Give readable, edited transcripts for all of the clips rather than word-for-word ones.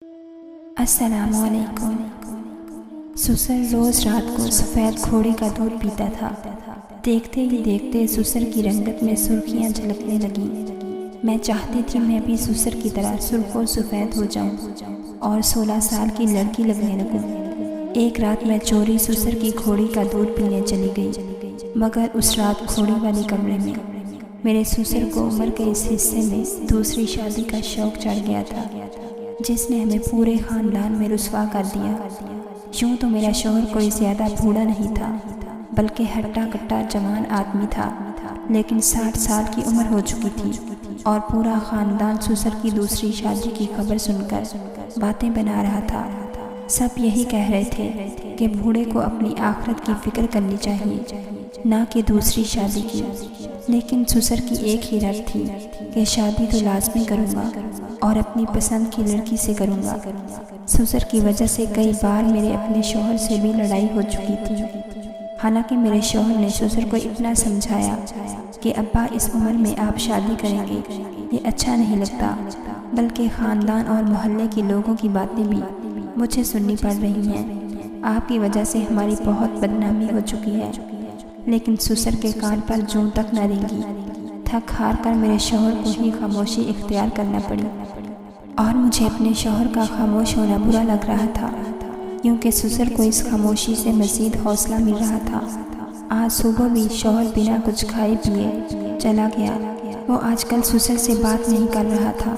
السلام علیکم۔ سسر روز رات کو سفید گھوڑے کا دودھ پیتا تھا۔ دیکھتے ہی دیکھتے سسر کی رنگت میں سرخیاں جھلکنے لگیں۔ میں چاہتی تھی میں بھی سسر کی طرح سرخ و سفید ہو جاؤں اور 16 سال کی لڑکی لگنے لگوں۔ ایک رات میں چوری سسر کی گھوڑی کا دودھ پینے چلی گئی، مگر اس رات گھوڑی والی کمرے میں میرے سسر کو عمر کے اس حصے میں دوسری شادی کا شوق چڑھ گیا تھا، جس نے ہمیں پورے خاندان میں رسوا کر دیا۔ یوں تو میرا شوہر کوئی زیادہ بوڑھا نہیں تھا، بلکہ ہٹا کٹا جوان آدمی تھا، لیکن 60 سال کی عمر ہو چکی تھی اور پورا خاندان سسر کی دوسری شادی کی خبر سن کر باتیں بنا رہا تھا۔ سب یہی کہہ رہے تھے کہ بوڑھے کو اپنی آخرت کی فکر کرنی چاہیے، نہ کہ دوسری شادی کی۔ لیکن سسر کی ایک ہی رٹ تھی کہ شادی تو لازمی کروں گا اور اپنی پسند کی لڑکی سے کروں گا۔ سسر کی وجہ سے کئی بار میرے اپنے شوہر سے بھی لڑائی ہو چکی تھی، حالانکہ میرے شوہر نے سسر کو اتنا سمجھایا کہ ابا اس عمر میں آپ شادی کریں گے یہ اچھا نہیں لگتا، بلکہ خاندان اور محلے کے لوگوں کی باتیں بھی مجھے سننی پڑ رہی ہیں۔ آپ کی وجہ سے ہماری بہت بدنامی ہو چکی ہے۔ لیکن سسر کے کان پر جوں تک نہ رینگی۔ تھک ہار کر میرے شوہر کو ہی خاموشی اختیار کرنا پڑی، اور مجھے اپنے شوہر کا خاموش ہونا برا لگ رہا تھا، کیونکہ سسر کو اس خاموشی سے مزید حوصلہ مل رہا تھا۔ آج صبح بھی شوہر بنا کچھ کھائے پیے چلا گیا۔ وہ آج کل سسر سے بات نہیں کر رہا تھا۔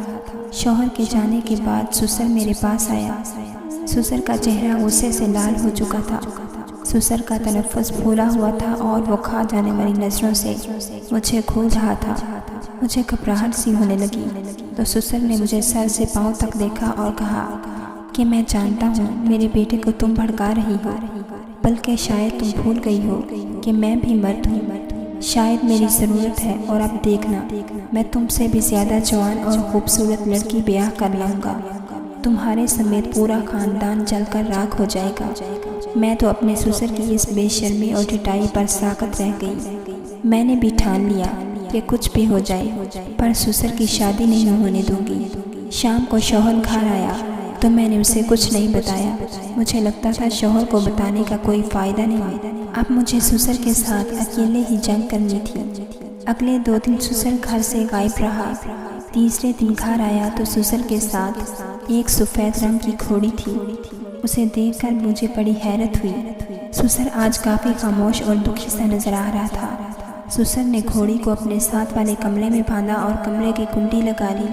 شوہر کے جانے کے بعد سسر میرے پاس آیا۔ سسر کا چہرہ غصے سے لال ہو چکا تھا، سسر کا تنفس پھولا ہوا تھا اور وہ کھا جانے والی نظروں سے مجھے گھور رہا تھا۔ مجھے گھبراہٹ سی ہونے لگی تو سسر نے مجھے سر سے پاؤں تک دیکھا اور کہا کہ میں جانتا ہوں میرے بیٹے کو تم بھڑکا رہی ہو، بلکہ شاید تم بھول گئی ہو کہ میں بھی مرد ہوں۔ شاید میری ضرورت ہے، اور اب دیکھنا میں تم سے بھی زیادہ جوان اور خوبصورت لڑکی بیاہ کر لاؤں گا۔ تمہارے سمیت پورا خاندان جل کر راکھ ہو جائے گا۔ میں تو اپنے سسر کی اس بے شرمی اور ڈھٹائی پر ساکت رہ گئی۔ میں نے بھی ٹھان لیا کہ کچھ بھی ہو جائے پر سسر کی شادی نہیں ہونے دوں گی۔ شام کو شوہر گھر آیا تو میں نے اسے کچھ نہیں بتایا۔ مجھے لگتا تھا شوہر کو بتانے کا کوئی فائدہ نہیں، اب مجھے سسر کے ساتھ اکیلے ہی جنگ کرنی تھی۔ اگلے 2 دن سسر گھر سے غائب رہا۔ تیسرے دن گھر آیا تو سسر کے ساتھ ایک سفید رنگ کی گھوڑی تھی۔ اسے دیکھ کر مجھے بڑی حیرت ہوئی۔ سسر آج کافی خاموش اور دکھی سا نظر آ رہا تھا۔ سسر نے گھوڑی کو اپنے ساتھ والے کمرے میں باندھا اور کمرے کی کنڈی لگا لی۔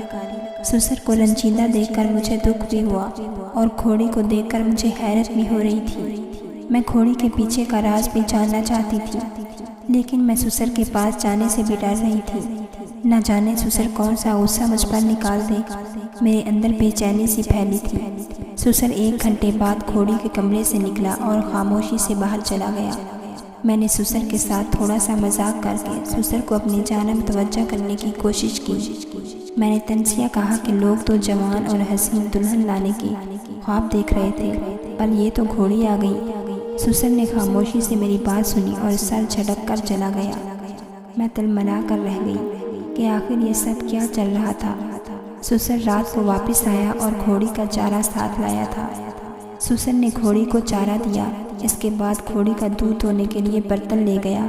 سسر کو رنجیدہ دیکھ کر مجھے دکھ بھی ہوا اور گھوڑی کو دیکھ کر مجھے حیرت بھی ہو رہی تھی۔ میں گھوڑی کے پیچھے کا راز بھی جاننا چاہتی تھی، لیکن میں سسر کے پاس جانے سے بھی ڈر رہی تھی، نہ جانے سسر کون سا غصہ مجھ پر نکال دے۔ میرے اندر بے چینی سی پھیلی تھی۔ سسر 1 گھنٹے بعد گھوڑی کے کمرے سے نکلا اور خاموشی سے باہر چلا گیا۔ میں نے سسر کے ساتھ تھوڑا سا مذاق کر کے سسر کو اپنی جانب توجہ کرنے کی کوشش کی۔ میں نے تنزیہ کہا کہ لوگ تو جوان اور حسین دلہن لانے کی خواب دیکھ رہے تھے، پر یہ تو گھوڑی آ گئی۔ سسر نے خاموشی سے میری بات سنی اور سر جھٹک کر چلا گیا۔ میں تلملا کر رہ گئی کہ آخر یہ سب کیا چل رہا تھا۔ سسر رات کو واپس آیا اور گھوڑی کا چارہ ساتھ لایا تھا۔ سسر نے گھوڑی کو چارہ دیا، اس کے بعد گھوڑی کا دودھ دھونے کے لیے برتن لے گیا۔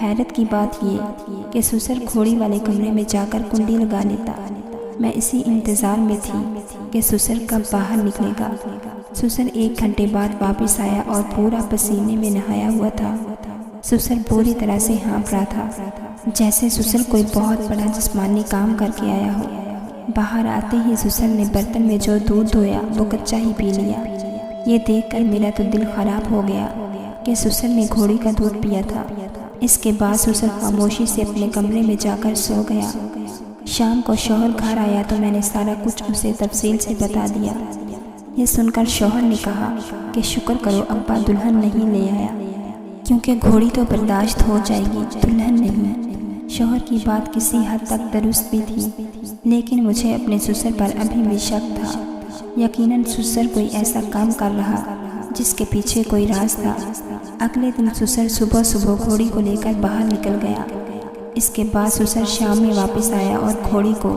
حیرت کی بات یہ کہ سسر گھوڑی والے کمرے میں جا کر کنڈی لگا لیتا۔ میں اسی انتظار میں تھی کہ سسر کب باہر نکلے گا۔ سسر 1 گھنٹے بعد واپس آیا اور پورا پسینے میں نہایا ہوا تھا۔ سسر پوری طرح سے ہانپ رہا تھا، جیسے سسر کوئی بہت بڑا جسمانی کام کر کے آیا ہو۔ باہر آتے ہی سسر نے برتن میں جو دودھ دھویا وہ کچا ہی پی لیا۔ یہ دیکھ کر میرا تو دل خراب ہو گیا کہ سسر نے گھوڑی کا دودھ پیا تھا۔ اس کے بعد سسر خاموشی سے اپنے کمرے میں جا کر سو گیا۔ شام کو شوہر گھر آیا تو میں نے سارا کچھ اسے تفصیل سے بتا دیا۔ یہ سن کر شوہر نے کہا کہ شکر کرو ابا دلہن نہیں لے آیا، کیونکہ گھوڑی تو برداشت ہو جائے گی، دلہن نہیں۔ شوہر کی بات کسی حد تک درست بھی تھی، لیکن مجھے اپنے سسر پر ابھی بھی شک تھا۔ یقیناً سسر کوئی ایسا کام کر رہا جس کے پیچھے کوئی راز تھا۔ اگلے دن سسر صبح گھوڑی کو لے کر باہر نکل گیا۔ اس کے بعد سسر شام میں واپس آیا اور گھوڑی کو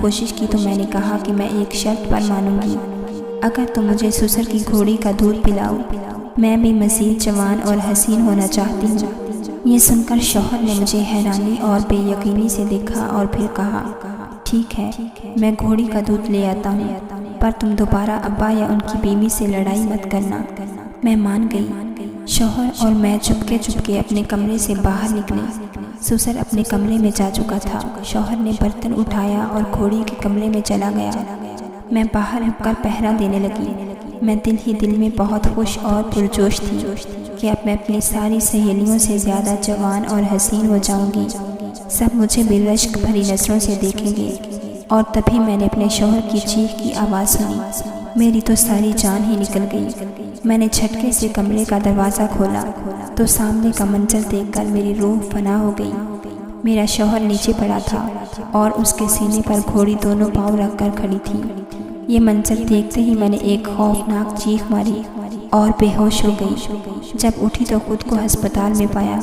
کوشش کی تو میں نے کہا کہ میں ایک شرط پر مانوں گی، اگر تم مجھے سسر کی گھوڑی کا دودھ پلاؤ، میں بھی مزید جوان اور حسین ہونا چاہتی ہوں۔ یہ سن کر شوہر نے مجھے حیرانی اور بے یقینی سے دیکھا اور پھر کہا، ٹھیک ہے، میں گھوڑی کا دودھ لے آتا ہوں، پر تم دوبارہ ابا یا ان کی بیوی سے لڑائی مت کرنا۔ میں مان گئی۔ شوہر اور میں چپکے اپنے کمرے سے باہر نکلے۔ سسر اپنے کمرے میں جا چکا تھا۔ شوہر نے برتن اٹھایا اور گھوڑی کے کمرے میں چلا گیا۔ میں باہر رک کر پہرا دینے لگی۔ میں دل ہی دل میں بہت خوش اور پرجوش تھی کہ اب میں اپنی ساری سہیلیوں سے زیادہ جوان اور حسین ہو جاؤں گی۔ سب مجھے بے رشک بھری نظروں سے دیکھیں گے۔ اور تبھی میں نے اپنے شوہر کی چیخ کی آواز سنی۔ میری تو ساری جان ہی نکل گئی۔ میں نے جھٹکے سے کمرے کا دروازہ کھولا تو سامنے کا منظر دیکھ کر میری روح فنا ہو گئی۔ میرا شوہر نیچے پڑا تھا اور اس کے سینے پر گھوڑی دونوں پاؤں رکھ کر کھڑی تھی۔ یہ منظر دیکھتے ہی میں نے ایک خوفناک چیخ ماری اور بے ہوش ہو گئی۔ جب اٹھی تو خود کو ہسپتال میں پایا۔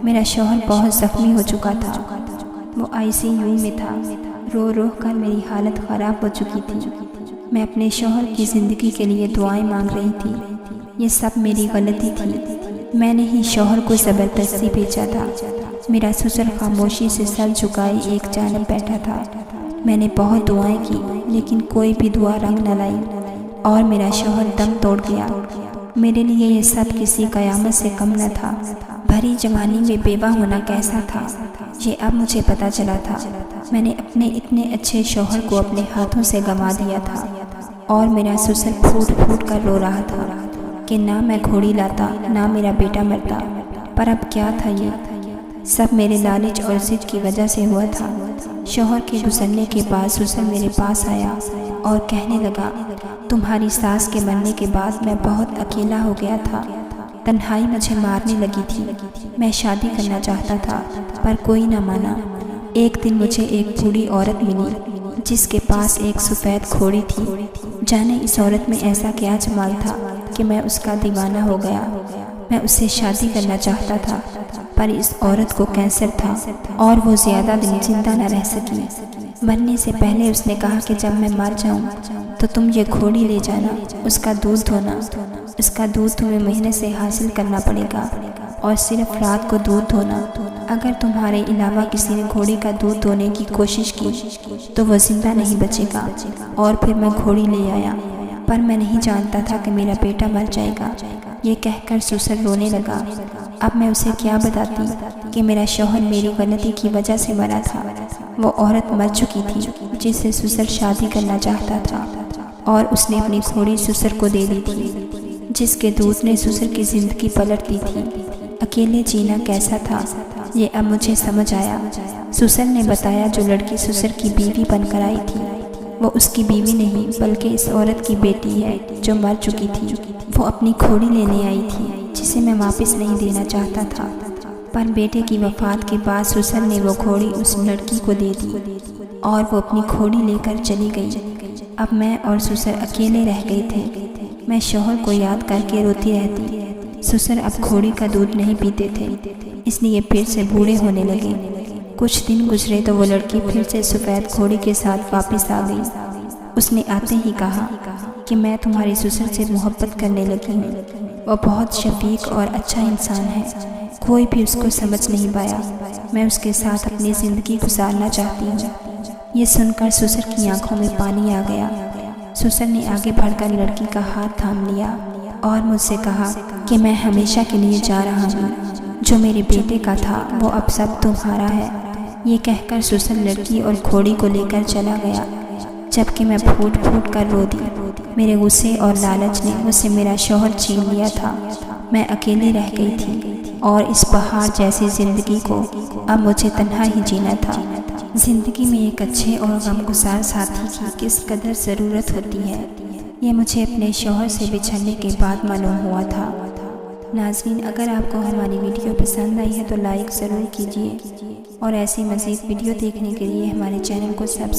میرا شوہر بہت زخمی ہو چکا تھا، وہ ICU میں تھا۔ رو رو کر میری حالت خراب ہو چکی تھی۔ میں اپنے شوہر کی زندگی کے لیے دعائیں مانگ رہی تھی۔ یہ سب میری غلطی تھی، میں نے ہی شوہر کو زبردستی بھیجا تھا۔ میرا سسر خاموشی سے سر جھکائے ایک جانب بیٹھا تھا۔ میں نے بہت دعائیں کی لیکن کوئی بھی دعا رنگ نہ لائی اور میرا شوہر دم توڑ گیا۔ میرے لیے یہ سب کسی قیامت سے کم نہ تھا۔ بھری جوانی میں بیوہ ہونا کیسا تھا، یہ اب مجھے پتا چلا تھا۔ میں نے اپنے اتنے اچھے شوہر کو اپنے ہاتھوں سے گنوا دیا تھا اور میرا سسر پھوٹ پھوٹ کر رو رہا تھا کہ نہ میں گھوڑی لاتا نہ میرا بیٹا مرتا۔ پر اب کیا تھا، یہ سب میرے لالچ اور ضد کی وجہ سے ہوا تھا۔ شوہر کے گزرنے کے بعد سسر میرے پاس آیا اور کہنے لگا، تمہاری ساس کے مرنے کے بعد میں بہت اکیلا ہو گیا تھا، تنہائی مجھے مارنے لگی تھی۔ میں شادی کرنا چاہتا تھا پر کوئی نہ مانا۔ ایک دن مجھے ایک بوڑھی عورت ملی جس کے پاس ایک سفید گھوڑی تھی۔ جانے اس عورت میں ایسا کیا جمال تھا کہ میں اس کا دیوانہ ہو گیا۔ میں اس سے شادی کرنا چاہتا تھا پر اس عورت کو کینسر تھا اور وہ زیادہ دن زندہ نہ رہ سکی۔ مرنے سے پہلے اس نے کہا کہ جب میں مر جاؤں تو تم یہ گھوڑی لے جانا، اس کا دودھ دھونا۔ اس کا دودھ تمہیں محنت سے حاصل کرنا پڑے گا اور صرف رات کو دودھ دھونا۔ اگر تمہارے علاوہ کسی نے گھوڑی کا دودھ دھونے کی کوشش کی تو وہ زندہ نہیں بچے گا۔ اور پھر میں گھوڑی لے آیا پر میں نہیں جانتا تھا کہ میرا بیٹا مر جائے گا۔ یہ کہہ کر سسر رونے لگا۔ اب میں اسے کیا بتاتی کہ میرا شوہر میری غلطی کی وجہ سے مرا تھا۔ وہ عورت مر چکی تھی جس سے سسر شادی کرنا چاہتا تھا اور اس نے اپنی گھوڑی سسر کو دے دی تھی جس کے دودھ نے سسر کی زندگی پلٹ دی تھی۔ اکیلے جینا کیسا تھا یہ اب مجھے سمجھ آیا۔ سسر نے بتایا جو لڑکی سسر کی بیوی بن کر آئی تھی وہ اس کی بیوی نہیں بلکہ اس عورت کی بیٹی ہے جو مر چکی تھی۔ وہ اپنی گھوڑی لینے آئی تھی جسے میں واپس نہیں دینا چاہتا تھا، پر بیٹے کی وفات کے بعد سسر نے وہ گھوڑی اس لڑکی کو دے دی اور وہ اپنی گھوڑی لے کر چلی گئی۔ اب میں اور سسر اکیلے رہ گئے تھے۔ میں شوہر کو یاد کر کے روتی رہتی۔ سسر اب گھوڑی کا دودھ نہیں پیتے تھے اس لیے پھر سے بوڑھے ہونے لگے۔ کچھ دن گزرے تو وہ لڑکی پھر سے سفید گھوڑی کے ساتھ واپس آ گئی۔ اس نے آتے ہی کہا کہ میں تمہارے سسر سے محبت کرنے لگی ہوں، وہ بہت شفیق اور اچھا انسان ہے، کوئی بھی اس کو سمجھ نہیں پایا، میں اس کے ساتھ اپنی زندگی گزارنا چاہتی ہوں۔ یہ سن کر سسر کی آنکھوں میں پانی آ گیا۔ سسر نے آگے بڑھ کر لڑکی کا ہاتھ تھام لیا اور مجھ سے کہا کہ میں ہمیشہ کے لیے جا رہا ہوں، جو میرے بیٹے کا تھا وہ اب سب تمہارا ہے۔ یہ کہہ کر سسر لڑکی اور گھوڑی کو لے کر چلا گیا جبکہ میں پھوٹ پھوٹ کر رو دی۔ میرے غصے اور لالچ نے مجھ سے میرا شوہر چھین لیا تھا۔ میں اکیلی رہ گئی تھی اور اس پہاڑ جیسی زندگی کو اب مجھے تنہا ہی جینا تھا۔ زندگی میں ایک اچھے اور غمگسار ساتھی کی کس قدر ضرورت ہوتی ہے یہ مجھے اپنے شوہر سے بچھڑنے کے بعد معلوم ہوا تھا۔ ناظرین، اگر آپ کو ہماری ویڈیو پسند آئی ہے تو لائک ضرور کیجیے اور ایسی مزید ویڈیو دیکھنے کے لیے ہمارے چینل کو سبسکرائب